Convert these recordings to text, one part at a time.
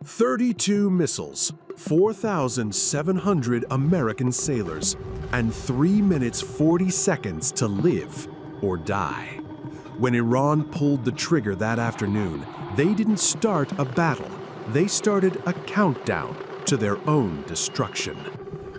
32 missiles, 4,700 American sailors, and 3 minutes 40 seconds to live or die. When Iran pulled the trigger that afternoon, they didn't start a battle. They started a countdown to their own destruction.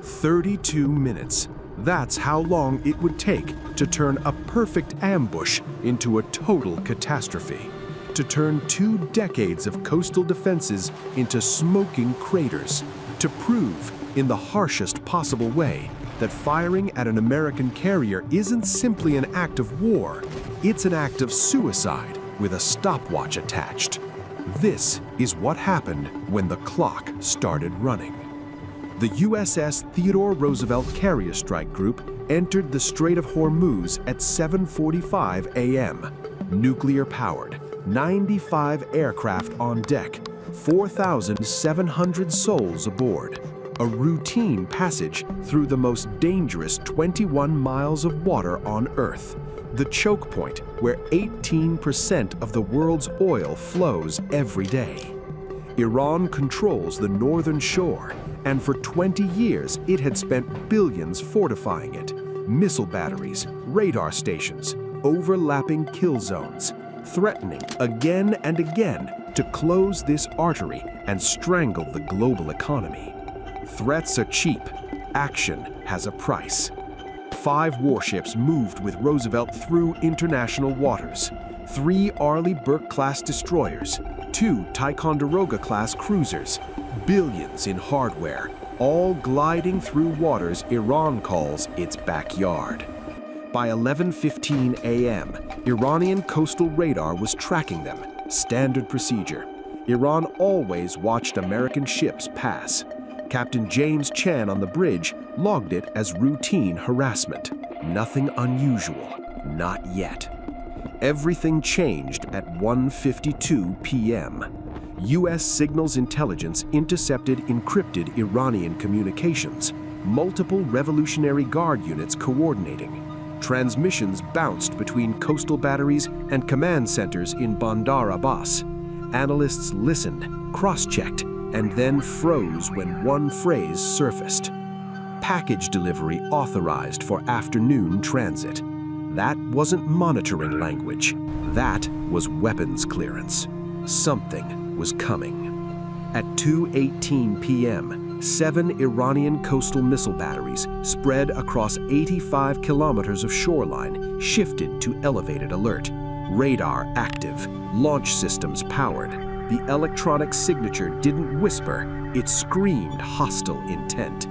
32 minutes. That's how long it would take to turn a perfect ambush into a total catastrophe. To turn 2 decades of coastal defenses into smoking craters. To prove, in the harshest possible way, that firing at an American carrier isn't simply an act of war, it's an act of suicide with a stopwatch attached. This is what happened when the clock started running. The USS Theodore Roosevelt Carrier Strike Group entered the Strait of Hormuz at 7:45 a.m. Nuclear-powered, 95 aircraft on deck, 4,700 souls aboard. A routine passage through the most dangerous 21 miles of water on Earth. The choke point where 18% of the world's oil flows every day. Iran controls the northern shore, and for 20 years it had spent billions fortifying it. Missile batteries, radar stations, overlapping kill zones, threatening again and again to close this artery and strangle the global economy. Threats are cheap. Action has a price. 5 warships moved with Roosevelt through international waters. 3 Arleigh Burke-class destroyers, 2 Ticonderoga-class cruisers, billions in hardware, all gliding through waters Iran calls its backyard. By 11:15 a.m., Iranian coastal radar was tracking them, standard procedure. Iran always watched American ships pass. Captain James Chan on the bridge logged it as routine harassment. Nothing unusual, not yet. Everything changed at 1:52 p.m. U.S. Signals Intelligence intercepted encrypted Iranian communications, multiple Revolutionary Guard units coordinating. Transmissions bounced between coastal batteries and command centers in Bandar Abbas. Analysts listened, cross-checked, and then froze when one phrase surfaced. Package delivery authorized for afternoon transit. That wasn't monitoring language. That was weapons clearance. Something was coming. At 2:18 p.m., 7 Iranian coastal missile batteries spread across 85 kilometers of shoreline shifted to elevated alert. Radar active, launch systems powered. The electronic signature didn't whisper, it screamed hostile intent.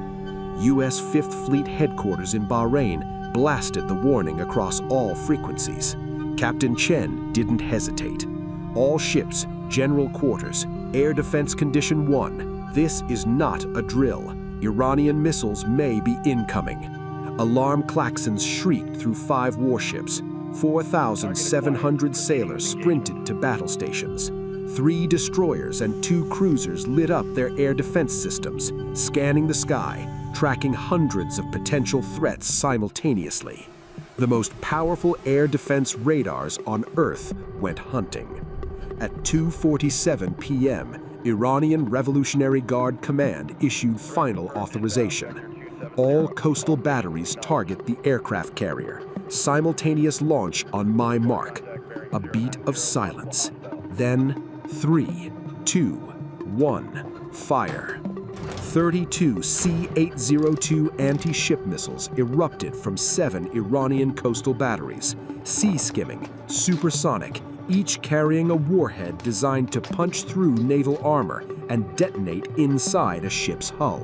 U.S. 5th Fleet headquarters in Bahrain blasted the warning across all frequencies. Captain Chen didn't hesitate. All ships, general quarters, Air Defense Condition 1. This is not a drill. Iranian missiles may be incoming. Alarm klaxons shrieked through 5 warships. 4,700 sailors sprinted to battle stations. 3 destroyers and 2 cruisers lit up their air defense systems, scanning the sky, tracking hundreds of potential threats simultaneously. The most powerful air defense radars on Earth went hunting. At 2:47 p.m., Iranian Revolutionary Guard Command issued final authorization. All coastal batteries target the aircraft carrier. Simultaneous launch on my mark. A beat of silence. Then 3, 2, 1, fire. 32 C-802 anti-ship missiles erupted from 7 Iranian coastal batteries, sea-skimming, supersonic, each carrying a warhead designed to punch through naval armor and detonate inside a ship's hull.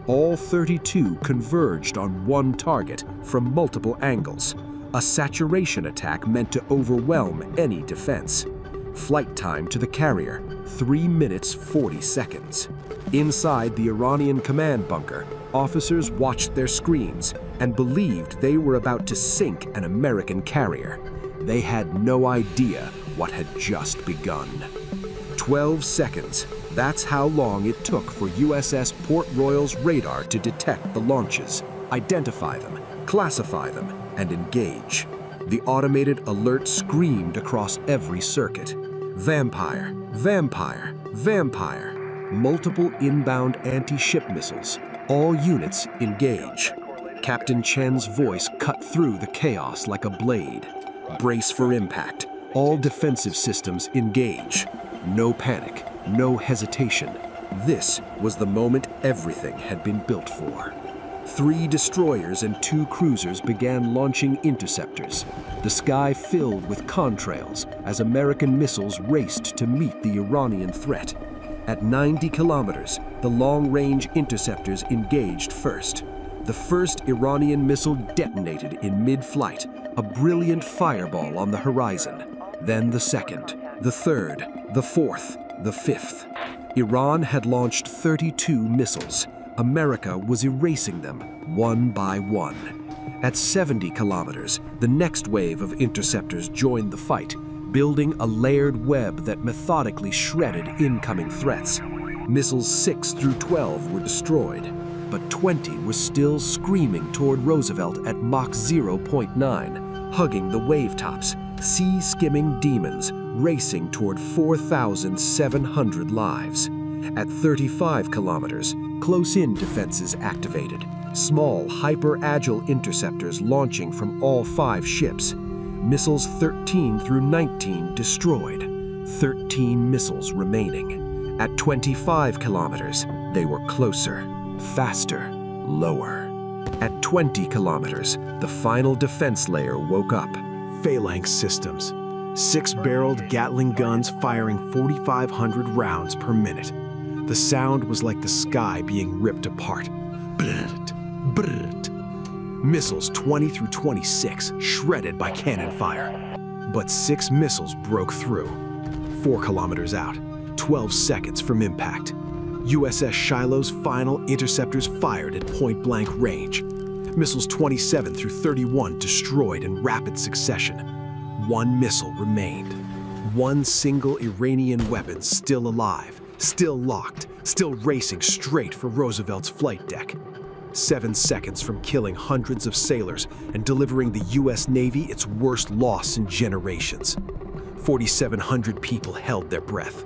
All 32 converged on one target from multiple angles, a saturation attack meant to overwhelm any defense. Flight time to the carrier, 3 minutes 40 seconds. Inside the Iranian command bunker, officers watched their screens and believed they were about to sink an American carrier. They had no idea what had just begun. 12 seconds. That's how long it took for USS Port Royal's radar to detect the launches, identify them, classify them, and engage. The automated alert screamed across every circuit. Vampire, vampire, vampire. multiple inbound anti-ship missiles. All units engage. Captain Chen's voice cut through the chaos like a blade. Brace for impact. All defensive systems engage. No panic, no hesitation. This was the moment everything had been built for. 3 destroyers and 2 cruisers began launching interceptors. The sky filled with contrails as American missiles raced to meet the Iranian threat. At 90 kilometers, the long-range interceptors engaged first. The first Iranian missile detonated in mid-flight, a brilliant fireball on the horizon. Then the second, the third, the fourth, the fifth. Iran had launched 32 missiles. America was erasing them one by one. At 70 kilometers, the next wave of interceptors joined the fight, building a layered web that methodically shredded incoming threats. Missiles 6 through 12 were destroyed, but 20 were still screaming toward Roosevelt at Mach 0.9, hugging the wavetops, sea-skimming demons racing toward 4,700 lives. At 35 kilometers, close-in defenses activated, small, hyper-agile interceptors launching from all 5 ships. Missiles 13 through 19 destroyed, 13 missiles remaining. At 25 kilometers, they were closer, faster, lower. At 20 kilometers, the final defense layer woke up. Phalanx systems. 6-barreled Gatling guns firing 4,500 rounds per minute. The sound was like the sky being ripped apart. Brrrt, brrrt. Missiles 20 through 26 shredded by cannon fire. But 6 missiles broke through. 4 kilometers out, 12 seconds from impact. USS Shiloh's final interceptors fired at point-blank range. Missiles 27 through 31 destroyed in rapid succession. 1 missile remained. 1 single Iranian weapon still alive, still locked, still racing straight for Roosevelt's flight deck. 7 seconds from killing hundreds of sailors and delivering the U.S. Navy its worst loss in generations. 4,700 people held their breath.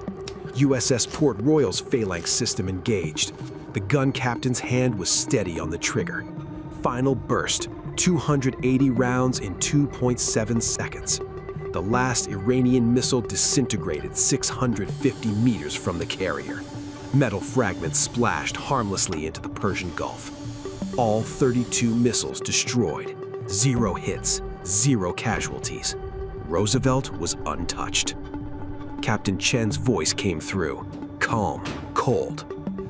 USS Port Royal's phalanx system engaged. The gun captain's hand was steady on the trigger. Final burst, 280 rounds in 2.7 seconds. The last Iranian missile disintegrated 650 meters from the carrier. Metal fragments splashed harmlessly into the Persian Gulf. All 32 missiles destroyed. 0 hits, 0 casualties. Roosevelt was untouched. Captain Chen's voice came through, calm, cold.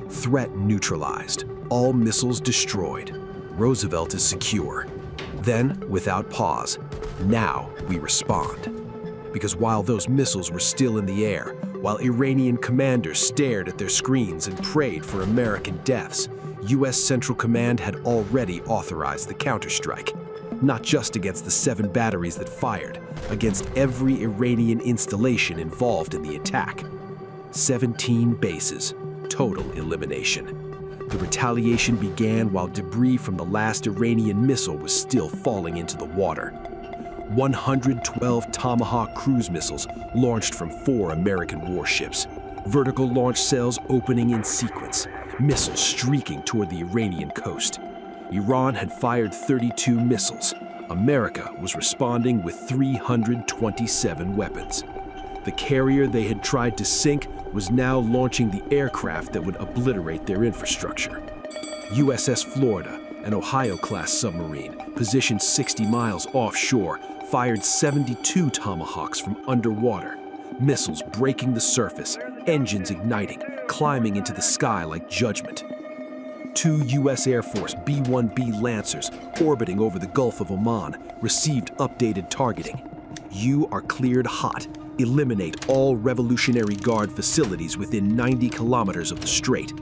Threat neutralized, all missiles destroyed. Roosevelt is secure. Then, without pause, now we respond. Because while those missiles were still in the air, while Iranian commanders stared at their screens and prayed for American deaths, U.S. Central Command had already authorized the counterstrike. Not just against the 7 batteries that fired, against every Iranian installation involved in the attack. 17 bases, total elimination. The retaliation began while debris from the last Iranian missile was still falling into the water. 112 Tomahawk cruise missiles launched from 4 American warships. Vertical launch cells opening in sequence, missiles streaking toward the Iranian coast. Iran had fired 32 missiles. America was responding with 327 weapons. The carrier they had tried to sink was now launching the aircraft that would obliterate their infrastructure. USS Florida, an Ohio-class submarine, positioned 60 miles offshore, fired 72 Tomahawks from underwater, missiles breaking the surface, engines igniting, climbing into the sky like judgment. 2 U.S. Air Force B-1B Lancers orbiting over the Gulf of Oman received updated targeting. You are cleared hot. Eliminate all Revolutionary Guard facilities within 90 kilometers of the strait.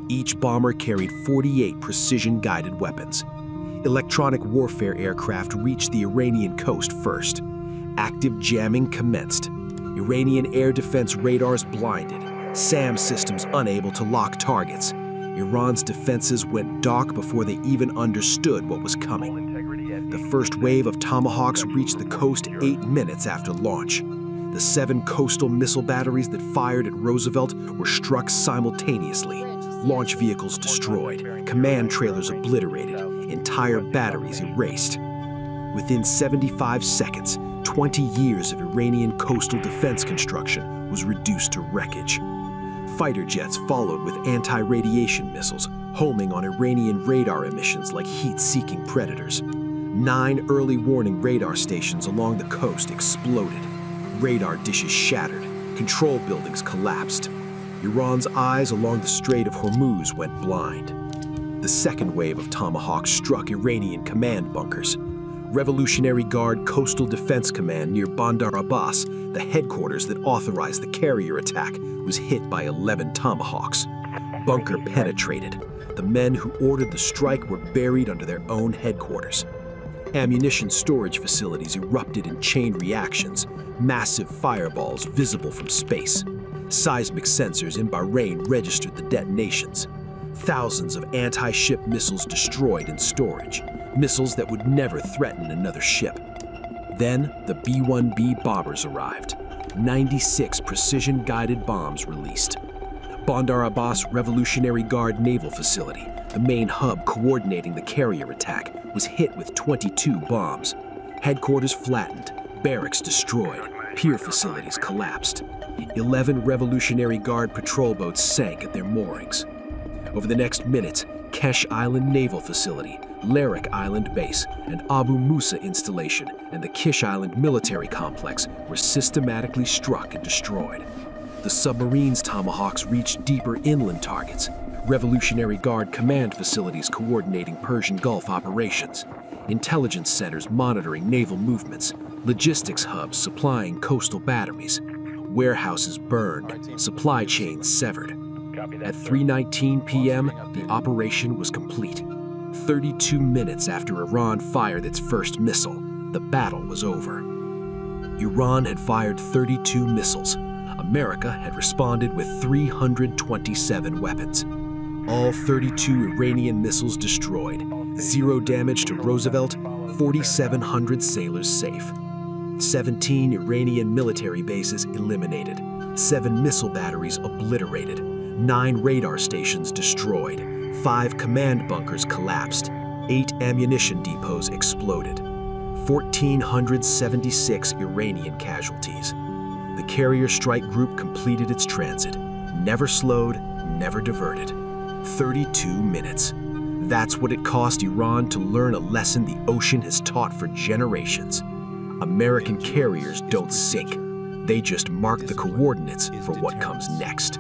Each bomber carried 48 precision-guided weapons. Electronic warfare aircraft reached the Iranian coast first. Active jamming commenced. Iranian air defense radars blinded. SAM systems unable to lock targets. Iran's defenses went dark before they even understood what was coming. The first wave of Tomahawks reached the coast 8 minutes after launch. The 7 coastal missile batteries that fired at Roosevelt were struck simultaneously. Launch vehicles destroyed, command trailers obliterated, entire batteries erased. Within 75 seconds, 20 years of Iranian coastal defense construction was reduced to wreckage. Fighter jets followed with anti-radiation missiles, homing on Iranian radar emissions like heat-seeking predators. 9 early warning radar stations along the coast exploded. Radar dishes shattered, control buildings collapsed. Iran's eyes along the Strait of Hormuz went blind. The second wave of Tomahawks struck Iranian command bunkers. Revolutionary Guard Coastal Defense Command near Bandar Abbas, the headquarters that authorized the carrier attack, was hit by 11 Tomahawks. Bunker penetrated. The men who ordered the strike were buried under their own headquarters. Ammunition storage facilities erupted in chain reactions, massive fireballs visible from space. Seismic sensors in Bahrain registered the detonations. Thousands of anti-ship missiles destroyed in storage, missiles that would never threaten another ship. Then the B-1B bombers arrived. 96 precision-guided bombs released. Bandar Abbas Revolutionary Guard Naval Facility, the main hub coordinating the carrier attack, was hit with 22 bombs. Headquarters flattened, barracks destroyed, pier facilities collapsed. 11 Revolutionary Guard patrol boats sank at their moorings. Over the next minutes, Kesh Island Naval Facility, Larak Island Base, and Abu Musa Installation and the Kish Island Military Complex were systematically struck and destroyed. The submarines' Tomahawks reached deeper inland targets, Revolutionary Guard command facilities coordinating Persian Gulf operations, intelligence centers monitoring naval movements, logistics hubs supplying coastal batteries, warehouses burned, supply chains severed. At 3:19 p.m., the operation was complete. 32 minutes after Iran fired its first missile, the battle was over. Iran had fired 32 missiles. America had responded with 327 weapons. All 32 Iranian missiles destroyed, 0 damage to Roosevelt, 4,700 sailors safe. 17 Iranian military bases eliminated, 7 missile batteries obliterated, 9 radar stations destroyed, 5 command bunkers collapsed, 8 ammunition depots exploded, 1,476 Iranian casualties. The carrier strike group completed its transit, never slowed, never diverted. 32 minutes. That's what it cost Iran to learn a lesson the ocean has taught for generations. American carriers don't sink. They just mark the coordinates for what comes next.